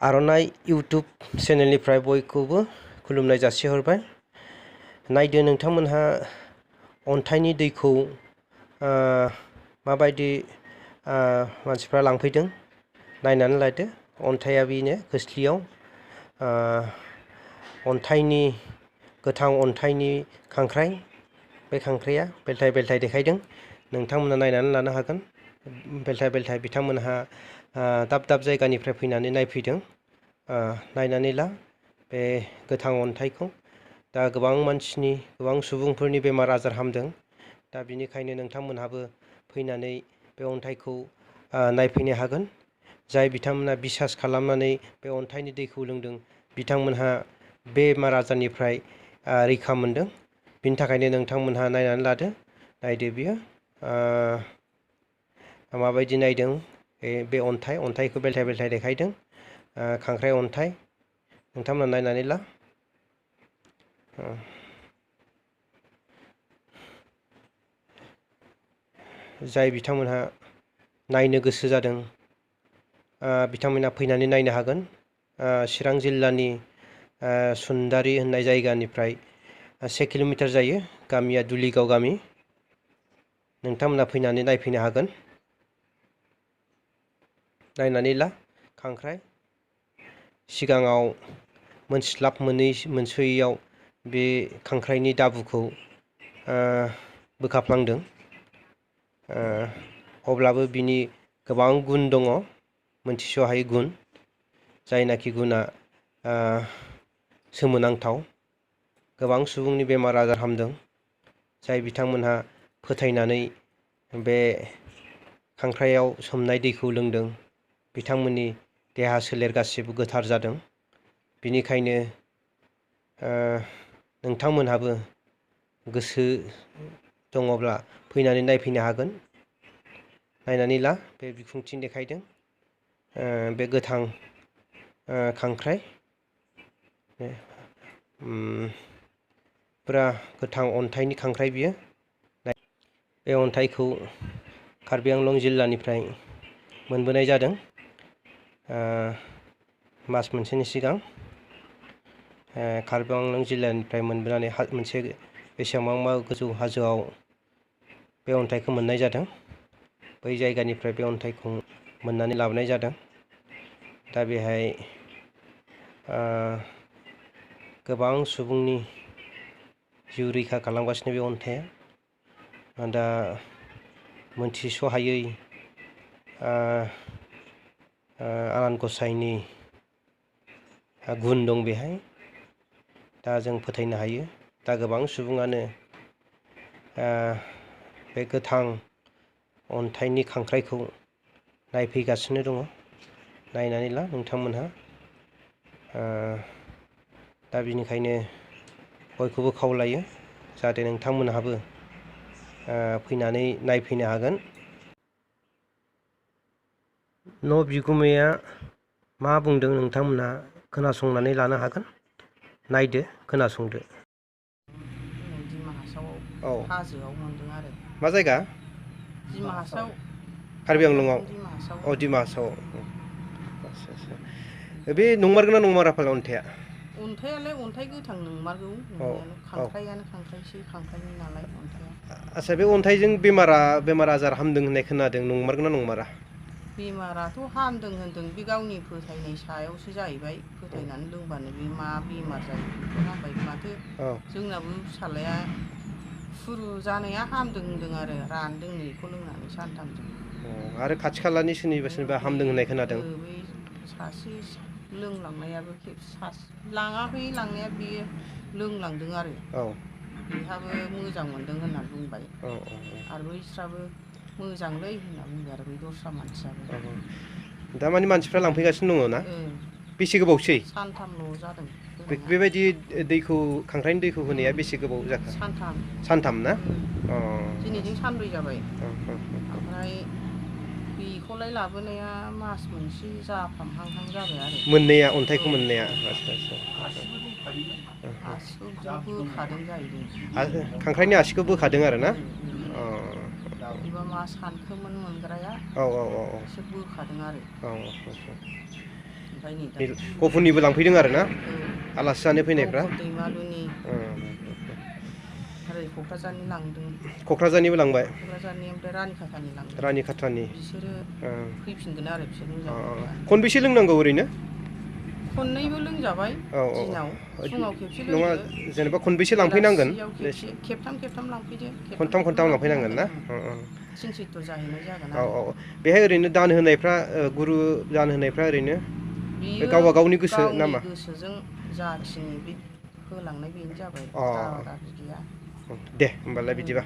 आर'नाइ इउटुब चेनेलनिफ्राय बयखौबो खुलुमनाय जासिहरबाय। नायदो नोंथांमोनहा अन्थाइनि दैखौ माबायदि मानसिफ्रा लांफैदों नायनानै लादो। अन्थाइया बेनो खोस्लियाव अन्थाइनि गोथां अन्थाइनि खांख्राइ, बे खांख्राइया बेलथाय बेलथाय देखायदों। नोंथांमोना नायनानै लानो हागोन। बेलथाय बेलथाय बिथांमोनहा दाब दाब जायगानिफ्राय फैनानै नायफैदों। नायनानै ला बे गोथां अन्थाइखौ। दा गोबां सुबुंफोरनि बेमार आजार हामदों। दा बिनिखायनो नोंथांमोनहाबो फैनानै बे अन्थाइखौ नायफैनो हागोन। जाय बिथांमोना बिसास खालामनानै बे अन्थाइनि दैखौ लोंदों बिथांमोनहा बेमार आजारनिफ्राय रैखा मोनदों। बिनि थाखायनो नोंथांमोनहा नायनानै लादो। नायदो बियो माबायदि नायदों बे अन्थाइखौ बेलथाय बेलथाय देखायदों। खांख्राइ अन्थाइ नोंथांमोना नायनानै ला। जाय बिथांमोनहा नायनो गोसो जादों बिथांमोना फैनानै नायनो हागोन। चिरां जिल्लानि सुन्दारि होननाय जायगानिफ्राय 1 किल'मिटार जायो। गामिया दुलिगाव गामि। नोंथांमोना फैनानै नायफैनो हागोन। नायनानै ला खांख्राइ। सिगाङाव मोनस्लाब मोनस'यैयाव बे खांख्राइनि दाबुखौ बोखाफ्लांदों। अब्लाबो बिनि गोबां गुन दङ, मोनथिस'हायै गुन, जायनाखि गुना सोमोनांथाव। गोबां सुबुंनि बेमार आजार हामदों। जाय बिथांमोनहा फोथायनानै बे खांख्राइयाव सोमनाय दैखौ लोंदों बिथांमोननि देहा सोलेर गासिबो गोथार जादों। बिनिखायनो नोंथांमोनहाबो गोसो दङब्ला फैनानै नायफैनो हागोन। नायनानै ला बे बिखुंथि देखायदों बे गोथां खांख्राइ। फुरा गोथां अन्थाइनि खांख्राइ बियो। बे अन्थाइखौ कार्बि आंलं जिल्लानिफ्राय मोनबोनाय जादों मास मोनसेनि सिगां। कार्बि आंलं जिल्लानिफ्राय मोनबोनानै मोनसे बेसेबांबा गोजौ हाजोआव बे अन्थाइखौ मोननाय जादों। बै जायगानिफ्राय बे अन्थाइखौ मोननानै लाबोनाय जादों। दा बेहाय गोबां सुबुंनि जिउ रैखा खालामगासिनो बे अन्थाइया। दा मोनथिस'हायै आनान गसाइनि गुन दं बेहाय। दा जों फोथायनो हायो। दा गोबां सुबुङानो बे गोथां अन्थाइनि खांख्राइखौ नायफैगासिनो दङ। नायनानै ला नोंथांमोनहा। दा बिनिखायनो बयखौबो खावलायो जाहाथे नोंथांमोनहाबो फैनानै नायफैनो हागोन। न' बिगुमाया मा बुंदों नोंथांमोनहा खोनासंनानै लानो हागोन। नायदो, खोनासंदो। औ हाजोआव मोनदों आरो। मा जायगा? दिमा हासाव। कार्बि आंलंआव। औ दिमा हासाव। बे नंमारगौ ना नंमारा फालाय अन्थाइया? अन्थाइयालाय अन्थाइ गोथां नंमारगौ नंनायालाय। खांख्राइयानो खांख्राइसो, खांख्राइनि नालाय अन्थाइया। आच्छा, बे अन्थाइजों बेमार आजार हामदों होननाय खोनादों, नंमारगौ ना नंमारा? बेमाराथ' हामदों होनदों। बे गावनि फोथायनाय सायावसो जाहैबाय। फोथायनानै लोंबानो बे मा बेमार जायो बेखौ हामबाय माथो। जोंनाबो फिसाज्लाया खुरु जानाया हामदों होनदों आरो रानदों बेखौ लोंनानै सानथामजों। आरो खाथि खालानि सोरनिबा हामदों होननाय खोनादों। बै सासे लोंलांनायाबो लाङाखै लांनाया बेयो लोंलांदों आरो। बेहाबो मोजां मोनदों होननानै बुंबाय। आरो बैस्राबो मोजांलै होनना बुंबाय आरो बै दस्रा मानसियाबो। दामानि मानसिफ्रा लांफैगासिनो दङ ना? बेसे गोबावसै? सानथामल' जादों। बेबायदि दैखौ, खांख्राइनि दैखौ होनाया बेसे गोबाव जाखो? सानथाम। सानथाम ना? दिनैजों सानब्रै जाबाय। ओमफ्राय बेखौलाय लाबोनाया मास मोनसे जाफ्रामहांहां जाबाय आरो। मोननाया, अन्थाइखौ मोननाया। आसिखौ बिदिनो बोखादों जाहैदों। खांख्राइनि आसिखौ बोखादों आरो ना? बेबा मा सानखोमोन मोनग्राया एसे बोखादों आरो। ओमफ्राय नै दा गफुरनिबो लांफैदों आरो ना आलासि जानो फैनायफ्रा दैमालुनि ओरै क'क्राझारनि लांदों क'क्राझारनिबो लांबाय क'क्राझारनि ओमफ्राय रानिखाथानि लांदों रानिखाथानि बिसोरो फैफिनगोन आरो बिसोर मोजां खनबेसे लोंनांगौ ओरैनो खननैबो लोंजाबाय औ दिनाव फुङाव खेबसे नङा लोंदो जेनेबा खनबेसे लांफैनांगोन बेलासियाव खेबसे खेबथाम लांफैदो खनथाम लांफैनांगोन ना थिन सैत्र जाहैनाय जागोन औ आरो औ बेहाय ओरैनो दान होनायफ्रा गुरु दान होनायफ्रा ओरैनो बेयो गावबा गावनि गोसो गावनि नामा गोसोजों जाखिनि बे होलांनाय बेनो जाबाय अ दाबा दाबि गैया दे होमबालाय बिदिबा